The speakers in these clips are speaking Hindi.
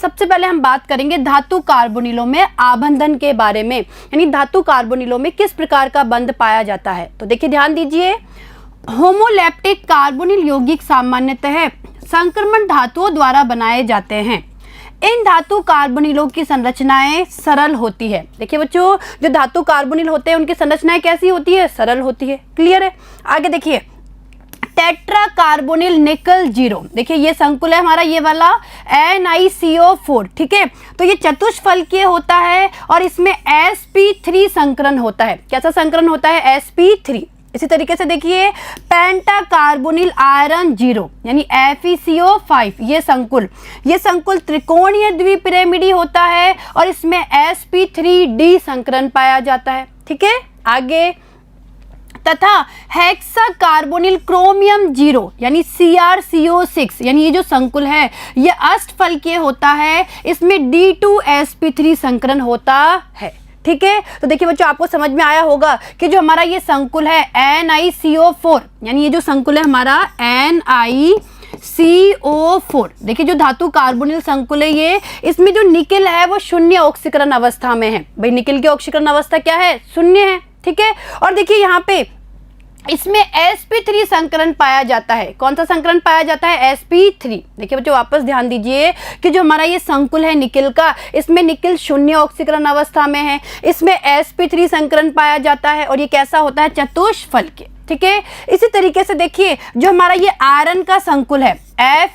सबसे पहले हम बात करेंगे धातु कार्बोनिलों में आबंधन के बारे में, यानी धातु कार्बोनिलों में किस प्रकार का बंध पाया जाता है। तो देखिए ध्यान दीजिए, होमोलैप्टिक कार्बोनिल यौगिक सामान्यतः संक्रमण धातुओं द्वारा बनाए जाते हैं। इन धातु कार्बोनिलों की संरचनाएं सरल होती है। देखिए बच्चों, जो धातु कार्बोनिल होते हैं उनकी संरचनाएं कैसी होती है? सरल होती है। क्लियर है? आगे देखिए, टेट्रा कार्बोनिल निकल 0, देखिए ये संकुल है हमारा, ये वाला NiCO4, ठीक है। तो ये चतुष्फलकीय होता है और इसमें sp3 संकरण होता है। कैसा संकरण होता है? sp3। इसी तरीके से देखिए, पेंटा कार्बोनिल आयरन 0 यानी FeCO5, ये संकुल त्रिकोणीय द्विपिरामिडी होता है और इसमें sp3d संकरण पाया जाता है। ठीक है, आगे, तथा हेक्सा कार्बोनिल क्रोमियम 0 यानी CrCO6, यानी ये जो संकुल है ये अष्टफलकीय होता है, इसमें D2sp3 संकरण होता है। ठीक है, तो देखिए बच्चों, आपको समझ में आया होगा कि जो हमारा ये संकुल है NiCO4, यानी ये जो संकुल है हमारा NiCO4, देखिए जो धातु कार्बोनिल संकुल है ये, इसमें जो निकेल है वो शून्य ऑक्सीकरण अवस्था में है। भाई निकेल की ऑक्सीकरण अवस्था क्या है? शून्य है। ठीक है, और देखिए यहाँ पे इसमें sp3 संकरण पाया जाता है। कौन सा संकरण पाया जाता है? sp3। देखिए बच्चों, वापस ध्यान दीजिए कि जो हमारा ये संकुल है निकेल का, इसमें निकेल शून्य ऑक्सीकरण अवस्था में है, इसमें sp3 संकरण पाया जाता है और ये कैसा होता है? चतुष्फलकीय। ठीक है, इसी तरीके से देखिए जो हमारा ये आयरन का संकुल है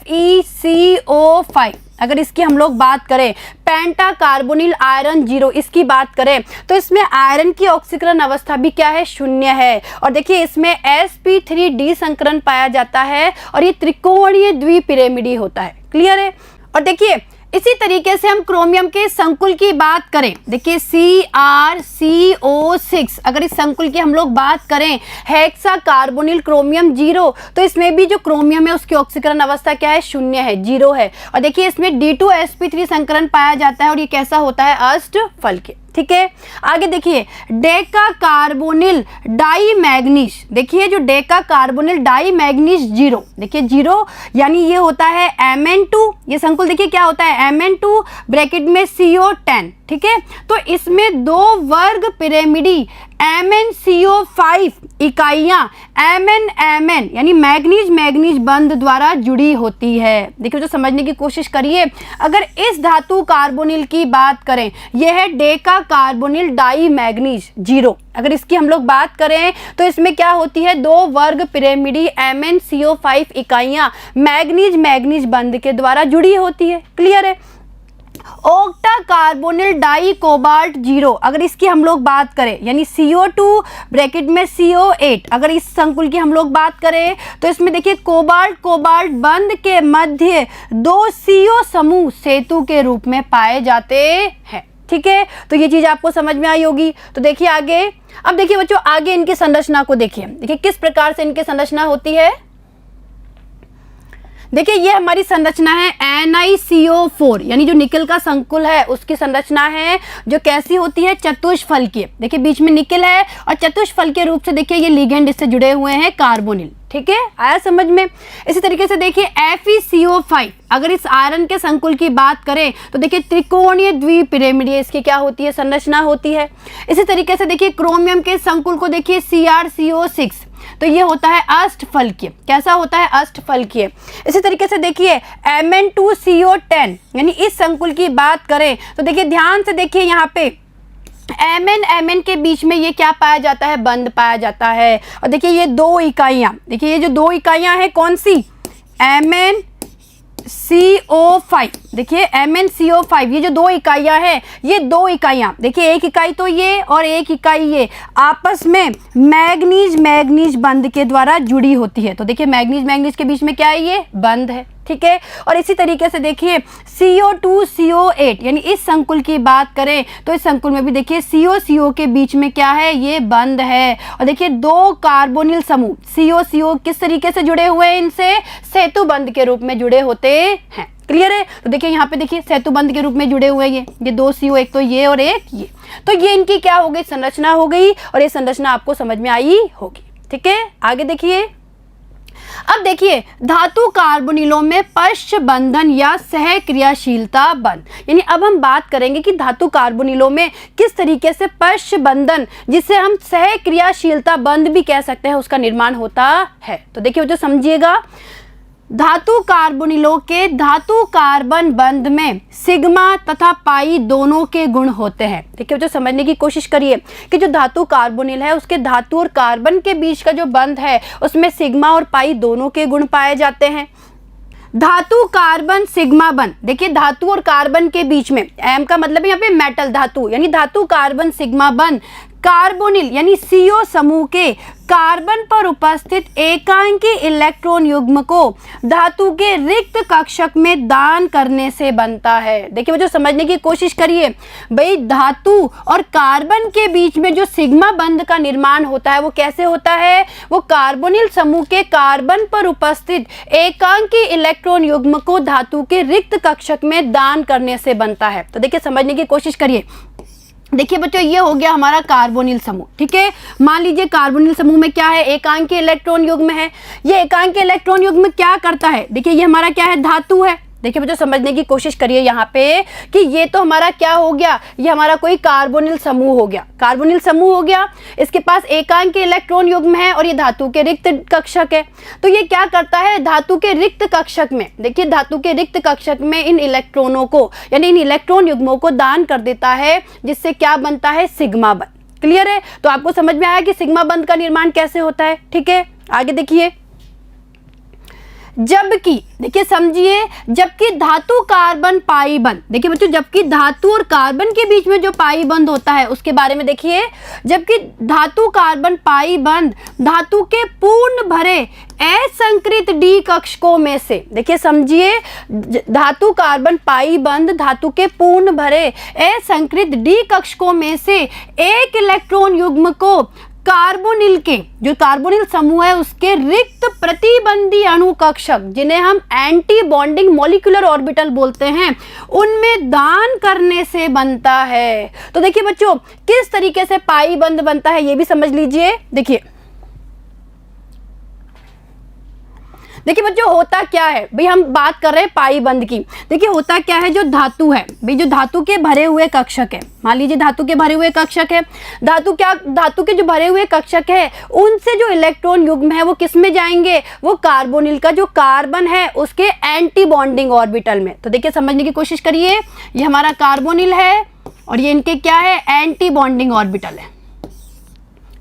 FeCO5, अगर इसकी हम लोग बात करें, पेंटा कार्बोनिल आयरन 0 इसकी बात करें तो इसमें आयरन की ऑक्सीकरण अवस्था भी क्या है? शून्य है। और देखिए इसमें sp3d संकरण पाया जाता है और ये त्रिकोणीय द्विपिरामिडी होता है। क्लियर है? और देखिए इसी तरीके से हम क्रोमियम के संकुल की बात करें, देखिए CrCO6, अगर इस संकुल की हम लोग बात करें, हेक्सा कार्बोनिल क्रोमियम 0, तो इसमें भी जो क्रोमियम है उसकी ऑक्सीकरण अवस्था क्या है? शून्य है, 0 है। और देखिए इसमें D2sp3 संकरण पाया जाता है और ये कैसा होता है? अष्टफलकीय। ठीक है, आगे देखिए, डेका कार्बोनिल डाई मैग्नीज, देखिए जो डेका कार्बोनिल डाई मैग्नीज 0, देखिए 0 यानी ये होता है Mn2, ये संकुल देखिए क्या होता है? Mn2 ब्रैकेट में CO10। ठीक है, तो इसमें 2 वर्ग पिरामिडी MnCO5 इकाइयां MnMn यानी मैग्नीज बंध द्वारा जुड़ी होती है। देखिए जो समझने की कोशिश करिए, अगर इस धातु कार्बोनिल की बात करें, यह है डेका कार्बोनिल डाई मैग्नीज 0, अगर इसकी हम लोग बात करें तो इसमें क्या होती है? 2 वर्ग पिरामिडी MnCO5 इकाइयां मैग्नीज बंध के द्वारा जुड़ी होती है। क्लियर है? ओक्टा कार्बोनिल डाई कोबाल्ट 0, अगर इसकी हम लोग बात करें, यानी CO2 ब्रैकेट में CO8, अगर इस संकुल की हम लोग बात करें तो इसमें देखिए कोबाल्ट बंध के मध्य 2 CO समूह सेतु के रूप में पाए जाते हैं। ठीक है, तो ये चीज आपको समझ में आई होगी। तो देखिए आगे, अब देखिए बच्चों आगे इनकी संरचना को देखिए किस प्रकार से इनकी संरचना होती है। देखिए ये हमारी संरचना है NiCO4, यानी जो निकेल का संकुल है उसकी संरचना है जो कैसी होती है? चतुष्फलकीय। देखिए बीच में निकेल है और चतुष्फलकीय रूप से देखिए ये लिगेंड इससे जुड़े हुए हैं कार्बोनिल। ठीक है, आया समझ में? इसी तरीके से देखिए FeCO5, अगर इस आयरन के संकुल की बात करें तो देखिए त्रिकोणीय द्विपिरामिडीय इसकी क्या होती है? संरचना होती है। इसी तरीके से देखिए क्रोमियम के संकुल को देखिए CrCO6, तो ये होता है अष्टफलकीय। कैसा होता है? अष्टफलकीय। इसी तरीके से देखिए Mn2CO10, यानी इस संकुल की बात करें तो देखिए ध्यान से देखिए यहाँ पे Mn के बीच में ये क्या पाया जाता है? बंध पाया जाता है। और देखिए ये 2 इकाइयां, देखिए ये जो 2 इकाइयां हैं कौन सी? MnCO5, देखिए MnCO5, ये जो 2 इकाइयां हैं, ये 2 इकाइयां देखिए, एक इकाई तो ये और एक इकाई ये आपस में मैग्नीज बंध के द्वारा जुड़ी होती है। तो देखिए मैग्नीज के बीच में क्या है? ये बंध है। ठीक है, और इसी तरीके से देखिए CO2 CO8, यानी इस संकुल की बात करें तो इस संकुल में भी देखिए CO के बीच में क्या है? ये बंध है। और देखिए 2 कार्बोनिल समूह CO किस तरीके से जुड़े हुए हैं? इनसे सेतु बंध के रूप में जुड़े होते हैं। क्लियर है? तो देखिए यहाँ पे देखिए सेतु बंध के रूप में जुड़े हुए हैं ये 2 CO, एक तो ये और एक ये, तो ये इनकी क्या हो गई? संरचना हो गई, और ये संरचना आपको समझ में आई होगी। ठीक है, आगे देखिए, अब देखिए धातु कार्बोनिलों में पश्च बंधन या सहक्रियाशीलता बंध, यानी अब हम बात करेंगे कि धातु कार्बोनिलों में किस तरीके से पश्च बंधन, जिसे हम सहक्रियाशीलता बंध भी कह सकते हैं, उसका निर्माण होता है। तो देखिए जो समझिएगा, धातु कार्बोनिलों के धातु कार्बन बंध में सिग्मा तथा पाई दोनों के गुण होते हैं। देखिए जो समझने की कोशिश करिए कि जो धातु कार्बोनिल है उसके धातु और कार्बन के बीच का जो बंध है उसमें सिग्मा और पाई दोनों के गुण पाए जाते हैं। धातु कार्बन सिग्मा बंध, देखिए धातु और कार्बन के बीच में, एम का मतलब है यहाँ पे मेटल धातु, यानी धातु कार्बन सिग्मा बंध कार्बोनिल यानी CO समूह के कार्बन पर उपस्थित एकांकी इलेक्ट्रॉन युग्म को धातु के रिक्त कक्षक में दान करने से बनता है। देखिए वो जो समझने की कोशिश करिए भाई, धातु और कार्बन के बीच में जो सिग्मा बंध का निर्माण होता है वो कैसे होता है, वो कार्बोनिल समूह के कार्बन पर उपस्थित एकांकी इलेक्ट्रॉन युग्म को धातु के रिक्त कक्षक में दान करने से बनता है। तो देखिए समझने की कोशिश करिए। देखिए बच्चों ये हो गया हमारा कार्बोनिल समूह, ठीक है। मान लीजिए कार्बोनिल समूह में क्या है, एकांकी इलेक्ट्रॉन युग्म है। ये एकांकी इलेक्ट्रॉन युग्म क्या करता है, देखिए ये हमारा क्या है, धातु है। देखिए बच्चों समझने की कोशिश करिए यहाँ पे कि ये तो हमारा क्या हो गया, ये हमारा कोई कार्बोनिल समूह हो गया, कार्बोनिल समूह हो गया। इसके पास एकांकी इलेक्ट्रॉन युग्म है और ये धातु के रिक्त कक्षक है। तो ये क्या करता है, धातु के रिक्त कक्षक में, देखिए धातु के रिक्त कक्षक में इन इलेक्ट्रॉनों को यानी इन इलेक्ट्रॉन युग्मों को दान कर देता है, जिससे क्या बनता है, सिग्मा बंध। क्लियर है। तो आपको समझ में आया कि सिग्मा बंध का निर्माण कैसे होता है, ठीक है। आगे देखिए, जबकि देखिए समझिए, जबकि धातु कार्बन पाई बंध, देखिए बच्चों जबकि धातु और कार्बन के बीच में जो पाई बंध होता है उसके बारे में देखिए। जबकि धातु कार्बन पाई बंध धातु के पूर्ण भरे असंकृत डी कक्षकों में से, देखिए समझिए, धातु कार्बन पाई बंध धातु के पूर्ण भरे असंकृत डी कक्षकों में से एक इलेक्ट्रॉन युग्म को कार्बोनिल के, जो कार्बोनिल समूह है उसके रिक्त प्रतिबंधी अणु कक्षक, जिन्हें हम एंटी बॉन्डिंग मॉलिक्यूलर ऑर्बिटल बोलते हैं, उनमें दान करने से बनता है। तो देखिए बच्चों किस तरीके से पाई बंध बनता है ये भी समझ लीजिए। देखिए बच्चों होता क्या है भाई, हम बात कर रहे हैं पाई बंध की। देखिए होता क्या है, जो धातु है भाई, जो धातु के भरे हुए कक्षक है, मान लीजिए धातु के भरे हुए कक्षक है, धातु के जो भरे हुए कक्षक है उनसे जो इलेक्ट्रॉन युग्म है वो किस में जाएंगे, वो कार्बोनिल का जो कार्बन है उसके एंटी बॉन्डिंग ऑर्बिटल में। तो देखिए समझने की कोशिश करिए, ये हमारा कार्बोनिल है और ये इनके क्या है, एंटी बॉन्डिंग ऑर्बिटल है,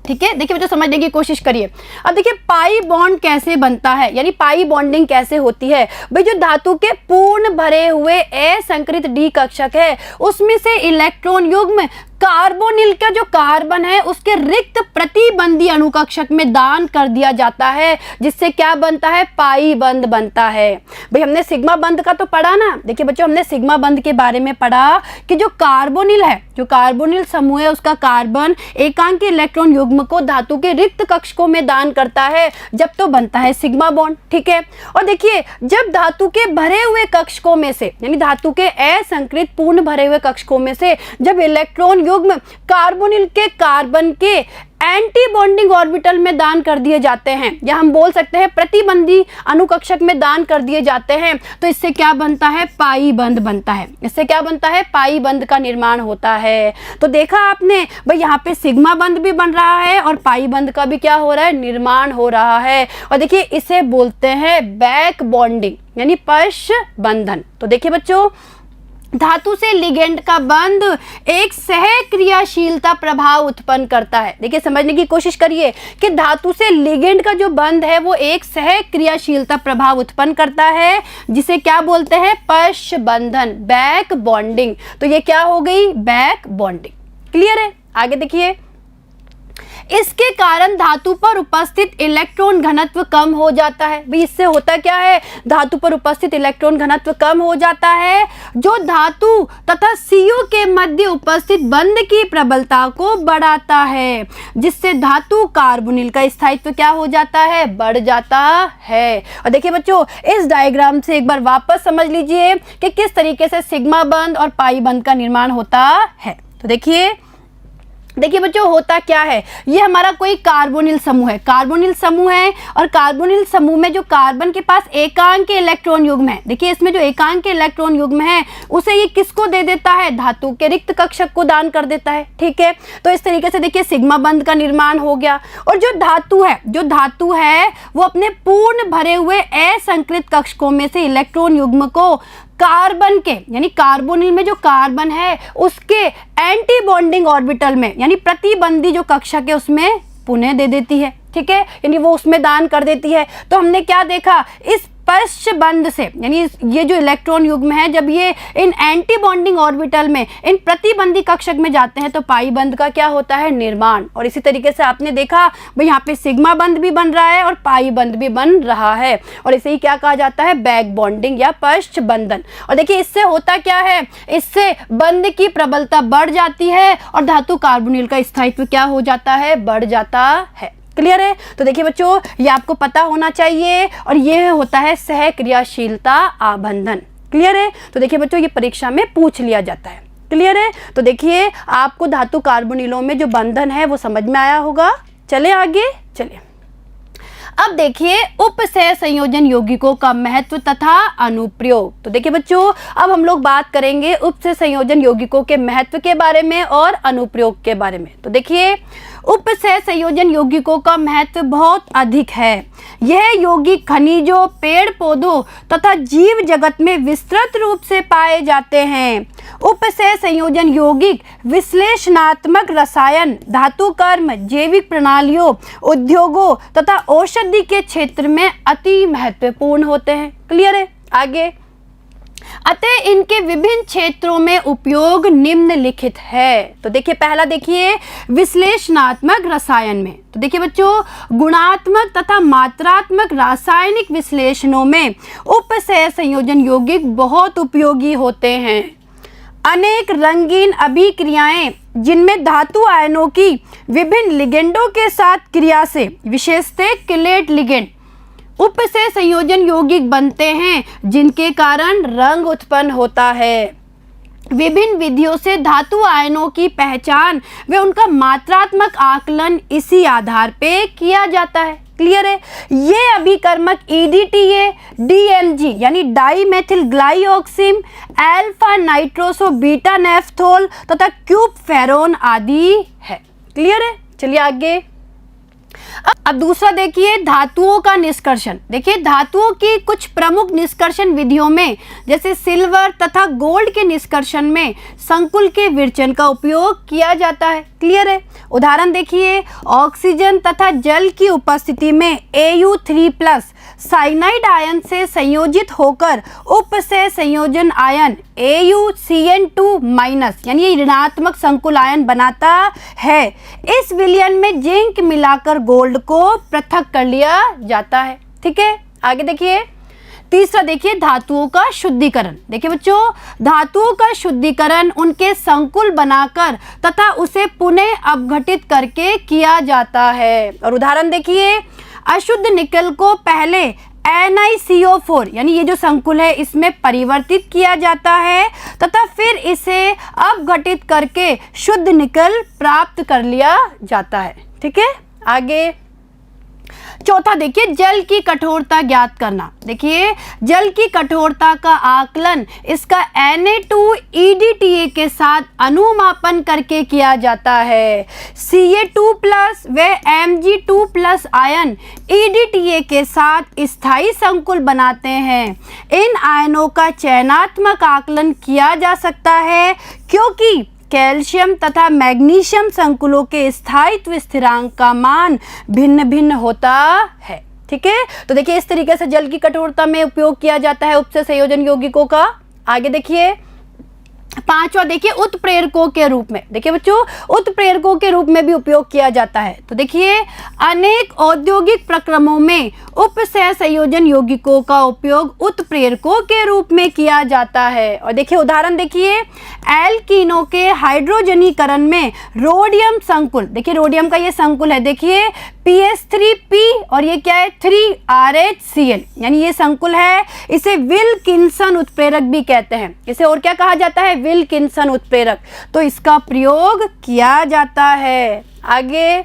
ठीक है। देखिए बच्चों समझने की कोशिश करिए। अब देखिए पाई बॉन्ड कैसे बनता है, यानी पाई बॉन्डिंग कैसे होती है भाई, जो धातु के पूर्ण भरे हुए असंकृत डी कक्षक है उसमें से इलेक्ट्रॉन युग्म कार्बोनिल का जो कार्बन है उसके रिक्त प्रतिबंधी अणु कक्षक में दान कर दिया जाता है, जिससे क्या बनता है, पाई बंध बनता है। भाई हमने सिग्मा बंध का तो पढ़ा ना। देखिए बच्चों हमने सिग्मा बंध के बारे में पढ़ा कि जो कार्बोनिल है, जो कार्बोनिल समूह है उसका कार्बन एकांकी इलेक्ट्रॉन युग्म को धातु के रिक्त कक्षकों में दान करता है, जब तो बनता है सिग्मा बॉन्ड, ठीक है। और देखिए जब धातु के भरे हुए कक्षकों में से, यानी धातु के असंकृत पूर्ण भरे हुए कक्षकों में से जब इलेक्ट्रॉन युग्म कार्बोनिल के कार्बन के एंटी बॉन्डिंग ऑर्बिटल में दान कर दिए जाते हैं, या हम बोल सकते हैं प्रतिबंधी अणुकक्षक में दान कर दिए जाते हैं, तो इससे क्या बनता है, पाई बंध बनता है। इससे क्या बनता है, पाई बंध का निर्माण होता है। तो देखा आपने भाई यहाँ पे सिग्मा बंध भी बन रहा है और पाई बंध का भी क्या हो रहा है, निर्माण हो रहा है। और देखिए इसे बोलते हैं बैक बॉन्डिंग यानी पश्च बंधन। तो देखिए बच्चों धातु से लिगेंड का बंध एक सहक्रियाशीलता प्रभाव उत्पन्न करता है। देखिए समझने की कोशिश करिए कि धातु से लिगेंड का जो बंध है वो एक सहक्रियाशीलता प्रभाव उत्पन्न करता है, जिसे क्या बोलते हैं, पश्च बंधन, बैक बॉन्डिंग। तो ये क्या हो गई, बैक बॉन्डिंग। क्लियर है। आगे देखिए, इसके कारण धातु पर उपस्थित इलेक्ट्रॉन घनत्व कम हो जाता है। भाई इससे होता क्या है, धातु पर उपस्थित इलेक्ट्रॉन घनत्व कम हो जाता है, जो धातु तथा CO के मध्य उपस्थित बंध की प्रबलता को बढ़ाता है, जिससे धातु कार्बोनिल का स्थायित्व क्या हो जाता है, बढ़ जाता है। और देखिए बच्चों इस डायग्राम से एक बार वापस समझ लीजिए कि किस तरीके से सिग्मा बंध और पाई बंध का निर्माण होता है। तो देखिए देखिए बच्चों होता क्या है, ये हमारा कोई कार्बोनिल समूह है, कार्बोनिल समूह है और कार्बोनिल समूह में जो कार्बन के पास एकांक के इलेक्ट्रॉन युग्म है, देखिए इसमें जो एकांक के इलेक्ट्रॉन युग्म है उसे ये किसको दे देता है, धातु के रिक्त कक्षक को दान कर देता है। ठीक है, तो इस तरीके से देखिए सिग्मा बंध का निर्माण हो गया। और जो धातु है वो अपने पूर्ण भरे हुए असंकृत कक्षकों में से इलेक्ट्रॉन युग्म को कार्बन के यानी कार्बोनिल में जो कार्बन है उसके एंटी बॉन्डिंग ऑर्बिटल में यानी प्रतिबंधी जो कक्षक है उसमें पुनः दे देती है। ठीक है, यानी वो उसमें दान कर देती है। तो हमने क्या देखा, इस पश्च बंध से यानी ये जो इलेक्ट्रॉन युग्म है जब ये इन एंटी बॉन्डिंग ऑर्बिटल में इन प्रतिबंधी कक्षक में जाते हैं तो पाई बंध का क्या होता है, निर्माण। और इसी तरीके से आपने देखा भाई यहाँ पे सिग्मा बंध भी बन रहा है और पाई बंध भी बन रहा है और इसे ही क्या कहा जाता है, बैक बॉन्डिंग या पश्च बंधन। और देखिए इससे होता क्या है, इससे बंध की प्रबलता बढ़ जाती है और धातु कार्बोनिल का स्थायित्व क्या हो जाता है, बढ़ जाता है। क्लियर है। तो देखिए बच्चों ये आपको पता होना चाहिए और ये होता है सहक्रियाशीलता आबंधन। क्लियर है। तो देखिए बच्चों ये परीक्षा में पूछ लिया जाता है। क्लियर है। तो देखिए आपको धातु कार्बोनिलों में जो बंधन है वो समझ में आया होगा। चले आगे, चलिए अब देखिए उपसह संयोजन यौगिकों का महत्व तथा अनुप्रयोग। तो देखिए बच्चों अब हम लोग बात करेंगे उपसह संयोजन यौगिकों के महत्व के बारे में और अनुप्रयोग के बारे में। तो देखिए उपसह संयोजन यौगिकों का महत्व बहुत अधिक है। यह यौगिक खनिजों, पेड़ पौधों तथा जीव जगत में विस्तृत रूप से पाए जाते हैं। उपसह संयोजन यौगिक विश्लेषणात्मक रसायन, धातु कर्म, जैविक प्रणालियों, उद्योगों तथा औषधि के क्षेत्र में अति महत्वपूर्ण होते हैं। क्लियर है। आगे अतः इनके विभिन्न क्षेत्रों में उपयोग निम्नलिखित है। तो देखिए पहला देखिए विश्लेषणात्मक रसायन में। तो देखिए बच्चों गुणात्मक तथा मात्रात्मक रासायनिक विश्लेषणों में उपसह संयोजन यौगिक बहुत उपयोगी होते हैं। अनेक रंगीन अभिक्रियाएं जिनमें धातु आयनों की विभिन्न लिगेंडों के साथ क्रिया से विशेषतः किलेट लिगेंड उपसह संयोजन यौगिक बनते हैं जिनके कारण रंग उत्पन्न होता है। विभिन्न विधियों से धातु आयनों की पहचान व उनका मात्रात्मक आकलन इसी आधार पे किया जाता है। क्लियर है। ये अभिकर्मक EDTA, DMG यानी dimethyl ग्लाइऑक्सिम, alpha nitroso beta naphthol तथा क्यूबफेरोन आदि है। क्लियर है। चलिए आगे अब दूसरा देखिए धातुओं का निष्कर्षण। देखिए धातुओं की कुछ प्रमुख निष्कर्षण विधियों में जैसे सिल्वर तथा गोल्ड के निष्कर्षण में संकुल के विरचन का उपयोग किया जाता है। क्लियर है। उदाहरण देखिए ऑक्सीजन तथा जल की उपस्थिति में Au3+ साइनाइड आयन से संयोजित होकर उपसह संयोजन आयन AuCN2- यानी ये ऋणात्मक संकुल आयन बनाता है। इस विलयन में जिंक मिलाकर गोल्ड को पृथक कर लिया जाता है। ठीक है। आगे देखिए तीसरा देखिए धातुओं का शुद्धिकरण। देखिए बच्चों धातुओं का शुद्धिकरण उनके संकुल बनाकर तथा उसे पुनः अपघटित करके किया जाता है। और उदाहरण देखिए अशुद्ध निकल को पहले NiCO4 यानी ये जो संकुल है इसमें परिवर्तित किया जाता है तथा फिर इसे अपघटित करके शुद्ध निकल प्राप्त कर लिया जाता है। ठीक है। आगे चौथा देखिए जल की कठोरता ज्ञात करना। देखिए जल की कठोरता का आकलन इसका Na2EDTA के साथ अनुमापन करके किया जाता है। Ca2+ व Mg2+ आयन EDTA के साथ स्थायी संकुल बनाते हैं। इन आयनों का चयनात्मक आकलन किया जा सकता है क्योंकि कैल्शियम तथा मैग्नीशियम संकुलों के स्थायित्व स्थिरांक का मान भिन्न भिन्न होता है। ठीक है। तो देखिए इस तरीके से जल की कठोरता में उपयोग किया जाता है उपसह संयोजन यौगिकों का। आगे देखिए पांचवा देखिए उत्प्रेरकों के रूप में। देखिए बच्चों उत्प्रेरकों के रूप में भी उपयोग किया जाता है। तो देखिए अनेक औद्योगिक प्रक्रमों में उपसह संयोजन यौगिकों का उपयोग उत्प्रेरकों के रूप में किया जाता है। और देखिए उदाहरण देखिए एल्कीनों के हाइड्रोजनीकरण में रोडियम संकुल, देखिए रोडियम का ये संकुल है, देखिए PH3P और ये क्या है 3RHCl यानी ये संकुल है। इसे विल्किंसन उत्प्रेरक भी कहते हैं। इसे और क्या कहा जाता है, विल्किंसन उत्प्रेरक, तो इसका प्रयोग किया जाता है। आगे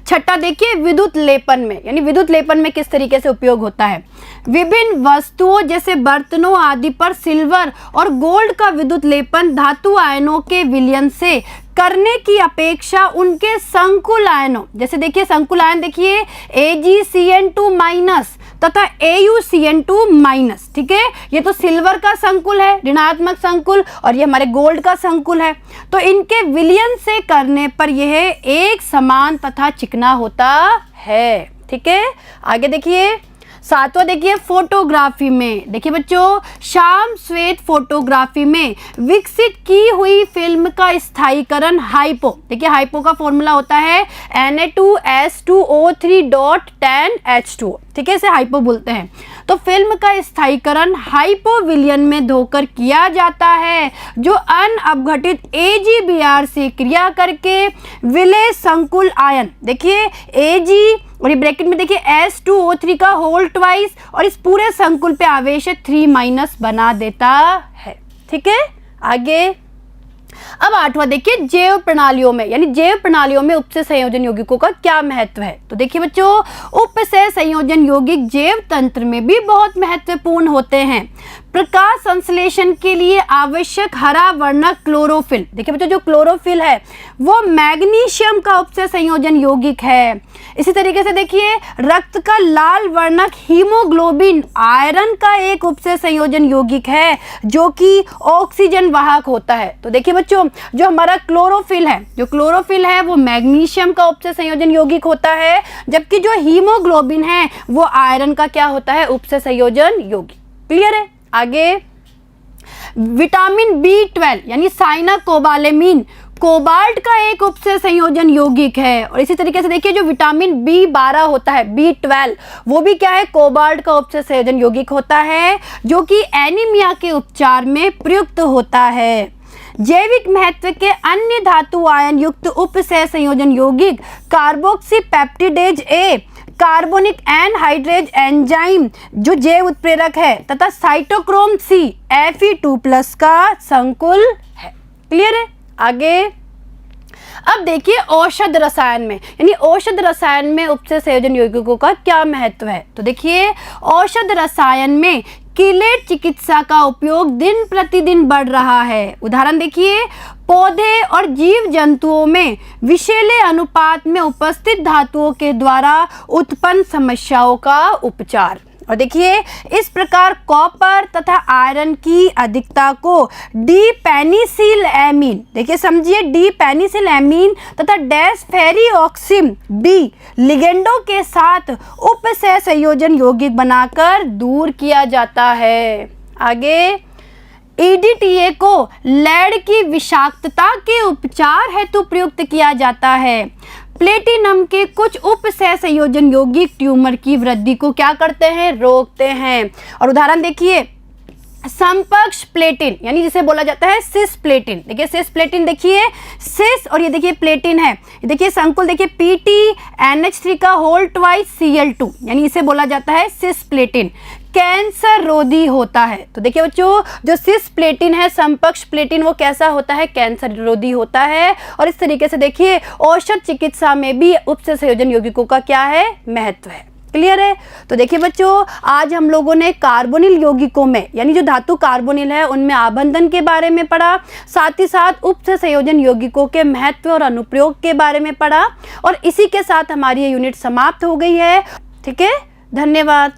छठा देखिए विद्युत लेपन में, यानी विद्युत लेपन में किस तरीके से उपयोग होता है। विभिन्न वस्तुओं जैसे बर्तनों आदि पर सिल्वर और गोल्ड का विद्युत लेपन धातु आयनों के विलयन से करने की अपेक्षा उनके संकुल आयनों, जैसे देखिए संकुल आयन देखिए AgCN2 माइनस तथा AuCN2 माइनस, ठीक है, ये तो सिल्वर का संकुल है, ऋणात्मक संकुल, और ये हमारे गोल्ड का संकुल है, तो इनके विलयन से करने पर यह एक समान तथा चिकना होता है। ठीक है, आगे देखिए सातवां देखिए फोटोग्राफी में, देखिए बच्चों श्याम श्वेत फोटोग्राफी में विकसित की हुई फिल्म का स्थायीकरण हाइपो, देखिए हाइपो का फॉर्मूला होता है Na2S2O3.10H2, ठीक है, इसे हाइपो बोलते हैं। तो फिल्म का स्थायीकरण हाइपो विलयन में धोकर किया जाता है, जो अनअपघटित AgBr से क्रिया करके विलय संकुल आयन, देखिए Ag और ये ब्रैकेट में देखिए S2O3 का होल ट्वाइस और इस पूरे संकुल पे आवेश 3 माइनस बना देता है। ठीक है, आगे अब आठवां देखिए जैव प्रणालियों में, यानी जैव प्रणालियों में उपसय संयोजन यौगिकों का क्या महत्व है। तो देखिए बच्चों उपसय संयोजन यौगिक जैव तंत्र में भी बहुत महत्वपूर्ण होते हैं। प्रकाश संश्लेषण के लिए आवश्यक हरा वर्णक क्लोरोफिल, देखिए बच्चों जो क्लोरोफिल है वो मैग्नीशियम का उपसय संयोजन यौगिक है। इसी तरीके से देखिए रक्त का लाल वर्णक हीमोग्लोबिन आयरन का एक उपसय संयोजन यौगिक है जो कि ऑक्सीजन वाहक होता है। तो देखिए बच्चों जो हमारा क्लोरोफिल है, जो क्लोरोफिल है वो मैग्नीशियम का उपसय संयोजन यौगिक होता है, जबकि जो हीमोग्लोबिन है वो आयरन का क्या होता है, उपसय संयोजन यौगिक। क्लियर है, आगे विटामिन B12 यानी साइनाकोबालेमिन कोबाल्ट का एक उपसय संयोजन यौगिक है। और इसी तरीके से देखिए जो विटामिन B12 होता है B12 वो भी क्या है, कोबाल्ट का उपसय संयोजन यौगिक होता है, जो कि एनीमिया के उपचार में प्रयुक्त होता है। जैविक महत्व के अन्य धातु आयन युक्त उपसय संयोजन यौगिक carboxypeptidase A, carbonic anhydrase enzyme जो जैव उत्प्रेरक है, तथा साइटोक्रोम C Fe2+ का संकुल है। क्लियर है, आगे अब देखिए औषध रसायन में, यानी औषध रसायन में उपसय संयोजन यौगिकों का क्या महत्व है। तो देखिए औषध रसायन में कीलेट चिकित्सा का उपयोग दिन प्रतिदिन बढ़ रहा है। उदाहरण देखिए पौधे और जीव जंतुओं में विषैले अनुपात में उपस्थित धातुओं के द्वारा उत्पन्न समस्याओं का उपचार। और देखिए इस प्रकार कॉपर तथा आयरन की अधिकता को डीपेनिसिलएमीन, देखिए समझिए डीपेनिसिलएमीन तथा डेस्फेरिऑक्सिम B लिगेंडों के साथ उपसय संयोजन यौगिक बनाकर दूर किया जाता है। आगे EDTA को लेड की विषाक्तता के उपचार हेतु प्रयुक्त किया जाता है। प्लेटिनम के कुछ उपसय संयोजन यौगिक ट्यूमर की वृद्धि को क्या करते हैं, रोकते हैं। और उदाहरण देखिए समपक्ष प्लेटिन, यानी जिसे बोला जाता है सिस प्लेटिन, देखिए सिस प्लेटिन, देखिए सिस और ये देखिए प्लेटिन है, ये देखिए संकुल देखिए PTNH3 का होल ट्वाइस Cl2, यानी इसे बोला जाता है सिस प्लेटिन, कैंसर रोधी होता है। तो देखिए बच्चों जो सिस प्लेटिन है, समपक्ष प्लेटिन, वो कैसा होता है, कैंसर रोधी होता है। और इस तरीके से देखिए औषध चिकित्सा में भी उपसय संयोजन यौगिकों का क्या है, महत्व है। क्लियर है, तो देखिए बच्चों आज हम लोगों ने कार्बोनिल यौगिकों में, यानी जो धातु कार्बोनिल है उनमें आबंधन के बारे में पढ़ा, साथ ही साथ उपसय संयोजन यौगिकों के महत्व और अनुप्रयोग के बारे में पढ़ा। और इसी के साथ हमारी ये यूनिट समाप्त हो गई है। ठीक है, धन्यवाद।